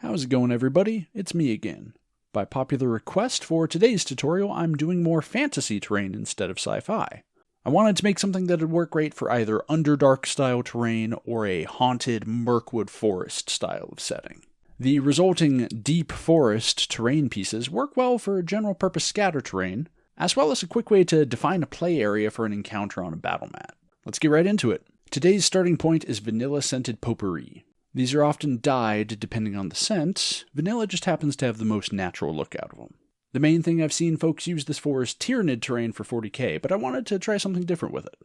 How's it going, everybody? It's me again. By popular request for today's tutorial, I'm doing more fantasy terrain instead of sci-fi. I wanted to make something that would work great for either Underdark style terrain or a haunted Mirkwood Forest style of setting. The resulting deep forest terrain pieces work well for general purpose scatter terrain, as well as a quick way to define a play area for an encounter on a battle mat. Let's get right into it. Today's starting point is vanilla scented potpourri. These are often dyed depending on the scent. Vanilla just happens to have the most natural look out of them. The main thing I've seen folks use this for is Tyranid terrain for 40k, but I wanted to try something different with it.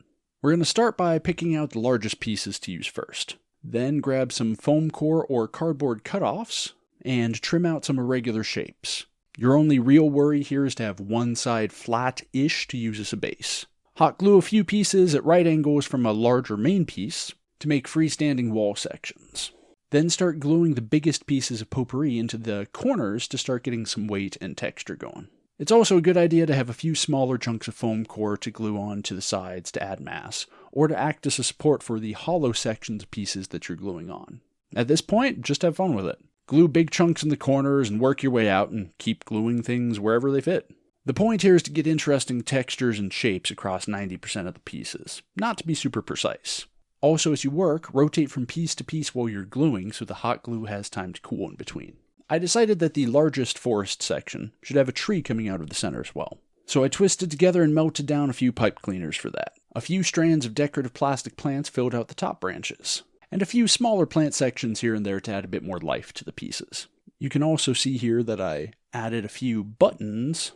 We're going to start by picking out the largest pieces to use first. Then grab some foam core or cardboard cutoffs and trim out some irregular shapes. Your only real worry here is to have one side flat-ish to use as a base. Hot glue a few pieces at right angles from a larger main piece to make freestanding wall sections. Then start gluing the biggest pieces of potpourri into the corners to start getting some weight and texture going. It's also a good idea to have a few smaller chunks of foam core to glue on to the sides to add mass, or to act as a support for the hollow sections of pieces that you're gluing on. At this point, just have fun with it. Glue big chunks in the corners and work your way out and keep gluing things wherever they fit. The point here is to get interesting textures and shapes across 90% of the pieces, not to be super precise. Also, as you work, rotate from piece to piece while you're gluing so the hot glue has time to cool in between. I decided that the largest forest section should have a tree coming out of the center as well. So I twisted together and melted down a few pipe cleaners for that. A few strands of decorative plastic plants filled out the top branches, and a few smaller plant sections here and there to add a bit more life to the pieces. You can also see here that I added a few buttons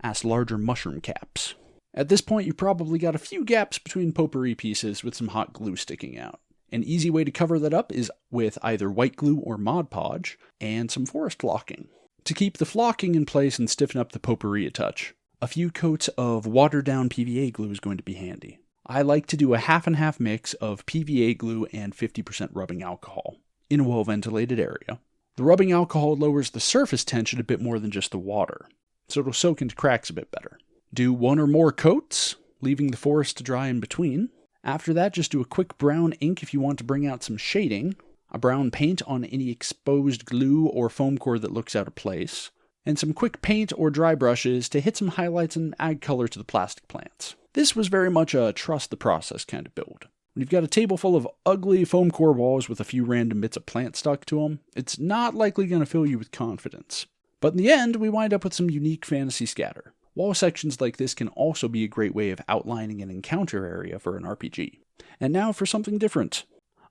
as larger mushroom caps. At this point, you've probably got a few gaps between potpourri pieces with some hot glue sticking out. An easy way to cover that up is with either white glue or Mod Podge and some forest flocking. To keep the flocking in place and stiffen up the potpourri a touch, a few coats of watered-down PVA glue is going to be handy. I like to do a half and half mix of PVA glue and 50% rubbing alcohol in a well-ventilated area. The rubbing alcohol lowers the surface tension a bit more than just the water, so it'll soak into cracks a bit better. Do one or more coats, leaving the forest to dry in between. After that, just do a quick brown ink if you want to bring out some shading, a brown paint on any exposed glue or foam core that looks out of place, and some quick paint or dry brushes to hit some highlights and add color to the plastic plants. This was very much a trust the process kind of build. When you've got a table full of ugly foam core walls with a few random bits of plant stuck to them, it's not likely going to fill you with confidence. But in the end, we wind up with some unique fantasy scatter. Wall sections like this can also be a great way of outlining an encounter area for an RPG. And now for something different.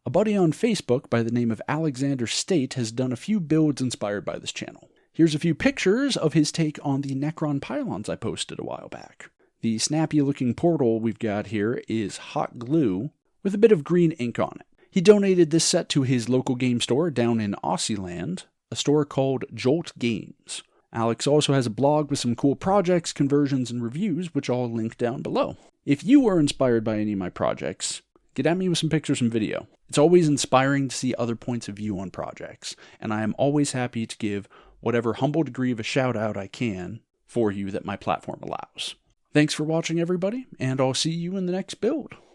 A buddy on Facebook by the name of Alexander State has done a few builds inspired by this channel. Here's a few pictures of his take on the Necron pylons I posted a while back. The snappy looking portal we've got here is hot glue with a bit of green ink on it. He donated this set to his local game store down in Aussieland, a store called Jolt Games. Alex also has a blog with some cool projects, conversions, and reviews, which I'll link down below. If you were inspired by any of my projects, get at me with some pictures and video. It's always inspiring to see other points of view on projects, and I am always happy to give whatever humble degree of a shout out I can for you that my platform allows. Thanks for watching, everybody, and I'll see you in the next build.